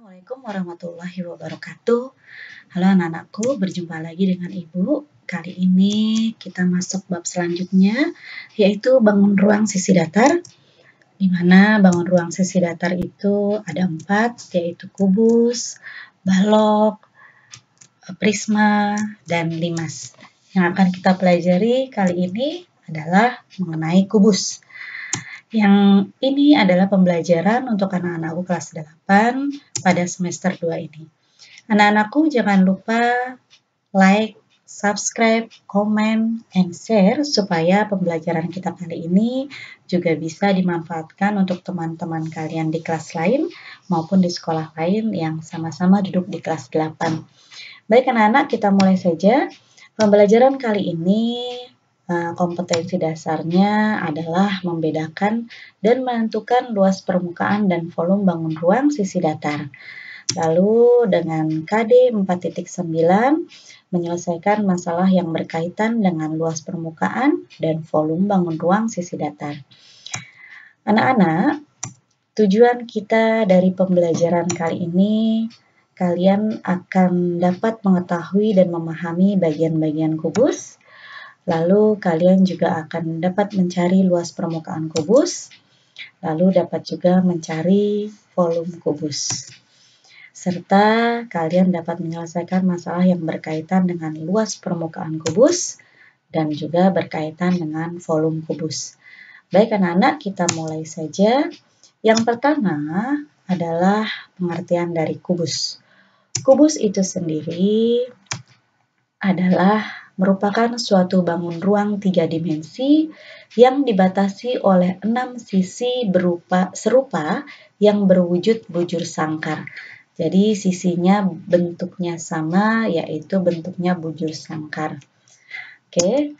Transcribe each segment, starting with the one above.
Assalamualaikum warahmatullahi wabarakatuh. Halo anak-anakku, berjumpa lagi dengan Ibu. Kali ini kita masuk bab selanjutnya, yaitu bangun ruang sisi datar. Di mana bangun ruang sisi datar itu ada 4, yaitu kubus, balok, prisma, dan limas. Yang akan kita pelajari kali ini adalah mengenai kubus. Yang ini adalah pembelajaran untuk anak-anakku kelas 8 pada semester 2 ini. Anak-anakku jangan lupa like, subscribe, comment, and share supaya pembelajaran kita kali ini juga bisa dimanfaatkan untuk teman-teman kalian di kelas lain maupun di sekolah lain yang sama-sama duduk di kelas 8. Baik anak-anak, kita mulai saja. Pembelajaran kali ini kompetensi dasarnya adalah membedakan dan menentukan luas permukaan dan volume bangun ruang sisi datar. Lalu dengan KD 4.9 menyelesaikan masalah yang berkaitan dengan luas permukaan dan volume bangun ruang sisi datar. Anak-anak, tujuan kita dari pembelajaran kali ini, kalian akan dapat mengetahui dan memahami bagian-bagian kubus. Lalu kalian juga akan dapat mencari luas permukaan kubus, lalu dapat juga mencari volume kubus. Serta kalian dapat menyelesaikan masalah yang berkaitan dengan luas permukaan kubus dan juga berkaitan dengan volume kubus. Baik anak-anak, kita mulai saja. Yang pertama adalah pengertian dari kubus. Kubus itu sendiri adalah merupakan suatu bangun ruang 3 dimensi yang dibatasi oleh 6 sisi serupa yang berwujud bujur sangkar. Jadi sisinya bentuknya sama, yaitu bentuknya bujur sangkar. Oke.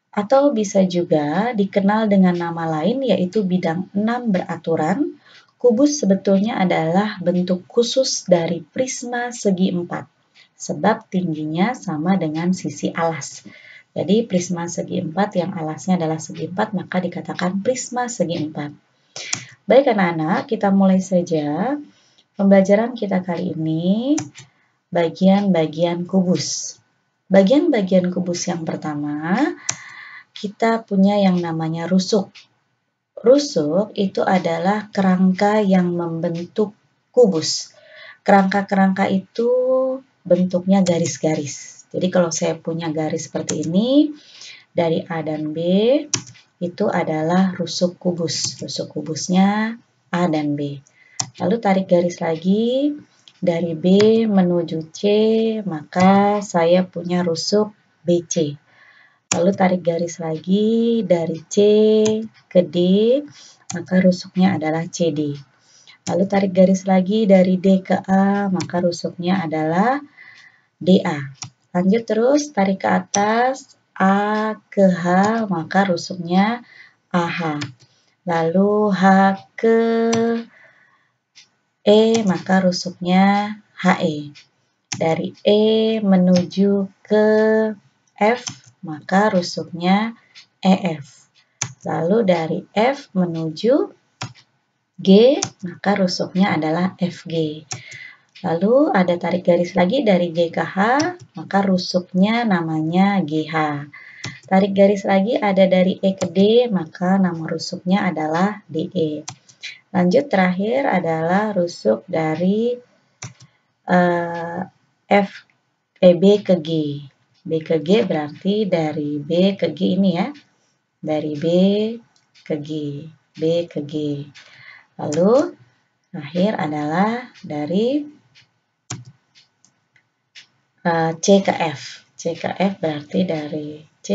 Atau bisa juga dikenal dengan nama lain, yaitu bidang 6 beraturan. Kubus sebetulnya adalah bentuk khusus dari prisma segi 4. Sebab tingginya sama dengan sisi alas. Jadi prisma segi 4 yang alasnya adalah segi 4, maka dikatakan prisma segi 4. Baik anak-anak, kita mulai saja. Pembelajaran kita kali ini, bagian-bagian kubus. Bagian-bagian kubus yang pertama, kita punya yang namanya rusuk. Rusuk itu adalah kerangka yang membentuk kubus. Kerangka-kerangka itu bentuknya garis-garis. Jadi kalau saya punya garis seperti ini, dari A dan B, itu adalah rusuk kubus. Rusuk kubusnya A dan B. Lalu tarik garis lagi, dari B menuju C, maka saya punya rusuk BC. Lalu tarik garis lagi, dari C ke D, maka rusuknya adalah CD. Lalu tarik garis lagi dari D ke A, maka rusuknya adalah DA. Lanjut terus, tarik ke atas, A ke H, maka rusuknya AH. Lalu H ke E, maka rusuknya HE. Dari E menuju ke F, maka rusuknya EF. Lalu dari F menuju G, maka rusuknya adalah FG. Lalu ada tarik garis lagi dari G ke H, maka rusuknya namanya GH. Tarik garis lagi ada dari E ke D, maka nama rusuknya adalah DE. Lanjut terakhir adalah rusuk dari B ke G. B ke G berarti dari B ke G ini ya. Dari B ke G. B ke G. Lalu terakhir adalah dari C ke F. C ke F berarti dari C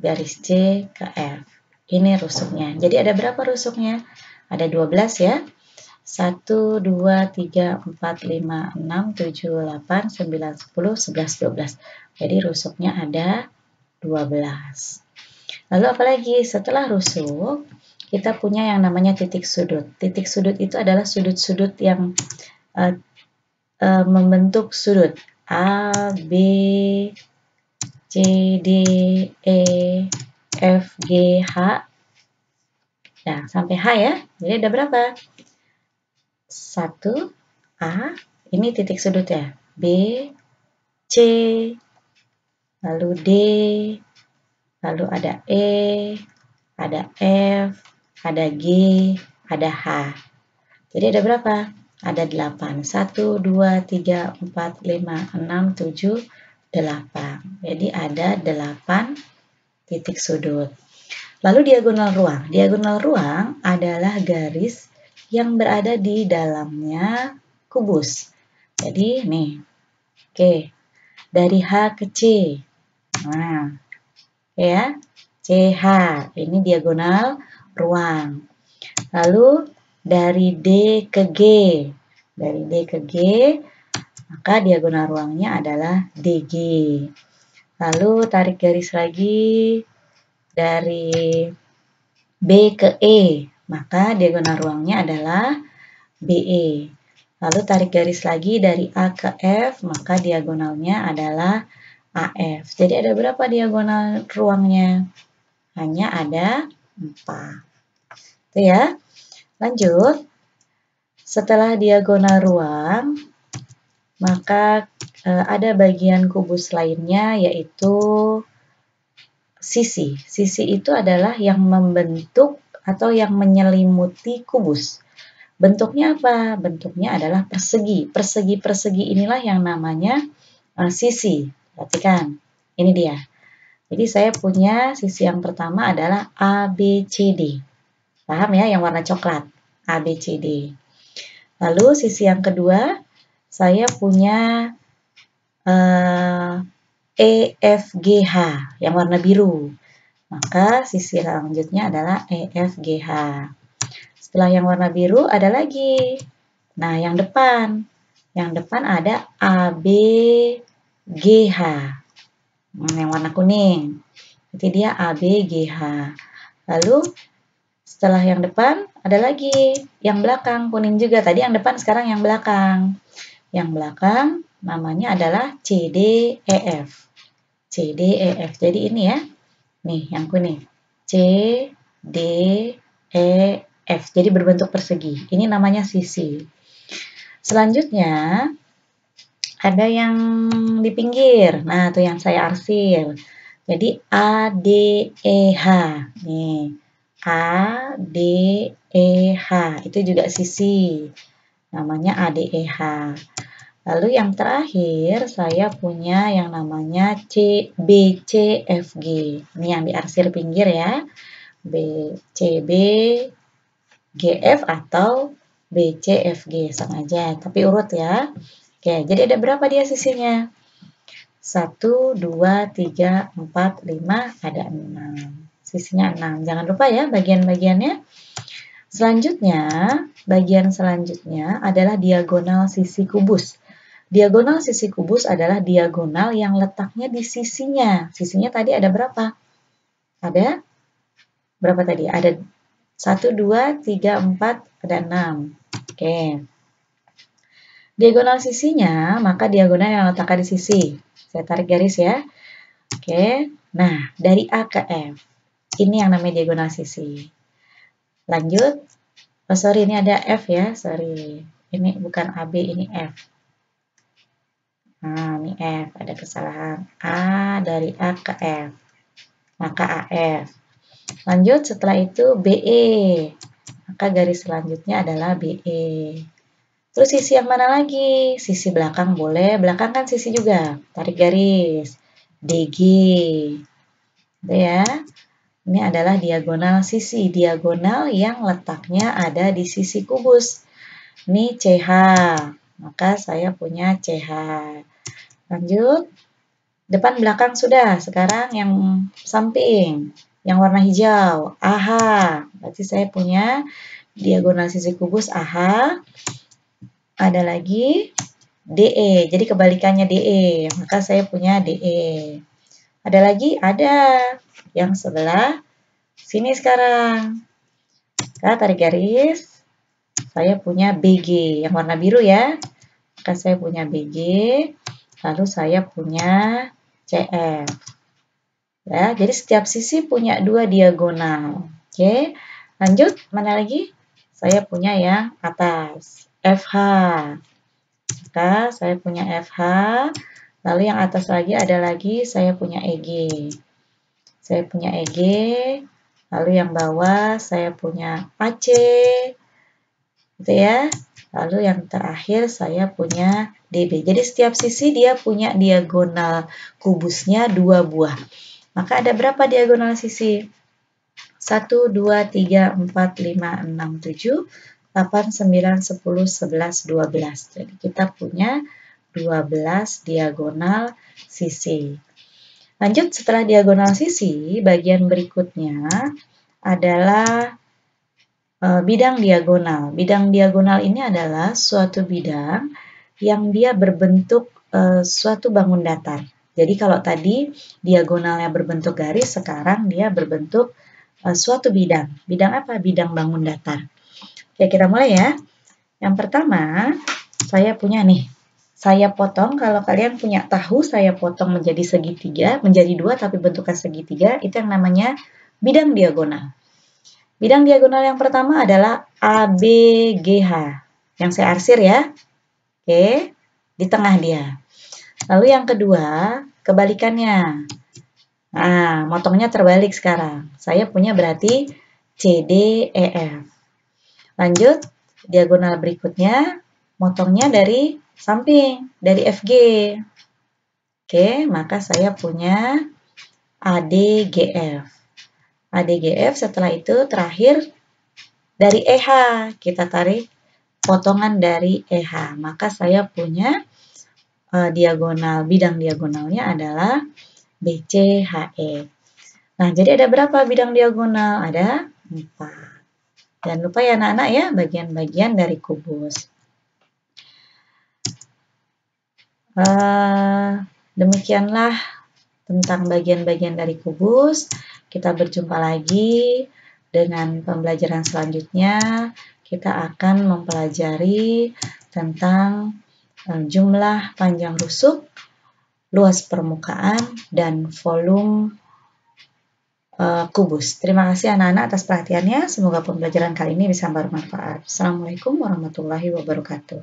garis C ke F. Ini rusuknya. Jadi ada berapa rusuknya? Ada 12 ya. 1, 2, 3, 4, 5, 6, 7, 8, 9, 10, 11, 12. Jadi rusuknya ada 12. Lalu apalagi setelah rusuk, kita punya yang namanya titik sudut. Titik sudut itu adalah sudut-sudut yang membentuk sudut. A, B, C, D, E, F, G, H. Nah, sampai H ya. Jadi ada berapa? 1, A, ini titik sudut ya, B, C, lalu D, lalu ada E, ada F, ada G, ada H. Jadi ada berapa? Ada 8. 1, 2, 3, 4, 5, 6, 7, 8. Jadi ada 8 titik sudut. Lalu diagonal ruang. Diagonal ruang adalah garis yang berada di dalamnya kubus. Jadi nih, oke, dari H ke C. Nah, ya, CH, ini diagonal ruang. Lalu dari D ke G. Dari D ke G, maka diagonal ruangnya adalah DG. Lalu tarik garis lagi dari B ke E, maka diagonal ruangnya adalah BE. Lalu tarik garis lagi dari A ke F, maka diagonalnya adalah AF. Jadi ada berapa diagonal ruangnya? Hanya ada 4. Itu ya. Lanjut. Setelah diagonal ruang, maka ada bagian kubus lainnya yaitu sisi. Sisi itu adalah yang membentuk atau yang menyelimuti kubus. Bentuknya apa? Bentuknya adalah persegi. Persegi-persegi inilah yang namanya sisi. Perhatikan, ini dia. Jadi saya punya sisi yang pertama adalah ABCD. Paham ya, yang warna coklat. ABCD. Lalu sisi yang kedua, saya punya EFGH yang warna biru. Maka sisi selanjutnya adalah EFGH. Setelah yang warna biru ada lagi. Nah, yang depan. Yang depan ada ABGH. Yang warna kuning. Jadi dia ABGH. Lalu setelah yang depan ada lagi. Yang belakang kuning juga. Tadi yang depan, sekarang yang belakang. Yang belakang namanya adalah CDEF. CDEF. Jadi ini ya. Nih, yang kuning. CDEF. Jadi berbentuk persegi. Ini namanya sisi. Selanjutnya, ada yang di pinggir. Nah, itu yang saya arsir. Jadi ADEH. Nih, ADEH. Itu juga sisi. Namanya ADEH. Lalu yang terakhir, saya punya yang namanya BCFG. Ini yang diarsir pinggir ya. CB, GF atau BCFG, sama aja, tapi urut ya. Oke, jadi ada berapa dia sisinya? 1, 2, 3, 4, 5, ada 6. Sisinya 6. Jangan lupa ya bagian-bagiannya. Selanjutnya, bagian selanjutnya adalah diagonal sisi kubus. Diagonal sisi kubus adalah diagonal yang letaknya di sisinya. Sisinya tadi ada berapa? Ada berapa tadi? Ada 1, 2, 3, 4, ada 6. Oke. Diagonal sisinya, maka diagonal yang letakkan di sisi. Saya tarik garis ya. Oke. Nah, dari A ke F. Ini yang namanya diagonal sisi. Lanjut. Oh, sorry, ini ada F ya. Sorry. Ini bukan AB, ini F. Nah, ini F. Ada kesalahan. A dari A ke F. Maka AF. Lanjut, setelah itu BE. Maka garis selanjutnya adalah BE. Terus sisi yang mana lagi? Sisi belakang boleh. Belakang kan sisi juga. Tarik garis. DG. Itu ya. Ini adalah diagonal sisi. Diagonal yang letaknya ada di sisi kubus. Ini CH. Maka saya punya CH. Lanjut. Depan belakang sudah. Sekarang yang samping. Yang warna hijau, AH. Berarti saya punya diagonal sisi kubus AH. Ada lagi DE. Jadi kebalikannya DE. Maka saya punya DE. Ada lagi? Ada. Yang sebelah sini sekarang. Kita tarik garis. Saya punya BG. Yang warna biru ya. Maka saya punya BG. Lalu saya punya CF. Ya, jadi setiap sisi punya 2 diagonal. Oke, lanjut. Mana lagi? Saya punya yang atas. FH. saya punya FH, lalu yang atas lagi ada lagi saya punya EG. Saya punya EG, lalu yang bawah saya punya AC, gitu ya. Lalu yang terakhir saya punya DB. Jadi setiap sisi dia punya diagonal kubusnya 2 buah. Maka ada berapa diagonal sisi? 1, 2, 3, 4, 5, 6, 7, 8, 9, 10, 11, 12. Jadi kita punya 12 diagonal sisi. Lanjut, setelah diagonal sisi, bagian berikutnya adalah bidang diagonal. Bidang diagonal ini adalah suatu bidang yang dia berbentuk suatu bangun datar. Jadi kalau tadi diagonalnya berbentuk garis, sekarang dia berbentuk suatu bidang. Bidang apa? Bidang bangun datar. Oke, kita mulai ya. Yang pertama, saya punya nih. Saya potong, kalau kalian punya tahu, saya potong menjadi segitiga, menjadi 2 tapi bentuknya segitiga, itu yang namanya bidang diagonal. Bidang diagonal yang pertama adalah ABGH, yang saya arsir ya. Oke, di tengah dia. Lalu yang kedua, kebalikannya. Nah, motongnya terbalik sekarang. Saya punya berarti CDEF. Lanjut, diagonal berikutnya, motongnya dari samping, dari FG. Oke, maka saya punya ADGF. ADGF setelah itu terakhir dari EH. Kita tarik potongan dari EH. Maka saya punya diagonal, bidang diagonalnya adalah BCHE. Nah, jadi ada berapa bidang diagonal? Ada 4. Jangan lupa ya anak-anak ya, bagian-bagian dari kubus. Demikianlah tentang bagian-bagian dari kubus. Kita berjumpa lagi dengan pembelajaran selanjutnya. Kita akan mempelajari tentang jumlah panjang rusuk, luas permukaan, dan volume kubus. Terima kasih anak-anak atas perhatiannya. Semoga pembelajaran kali ini bisa bermanfaat. Assalamualaikum warahmatullahi wabarakatuh.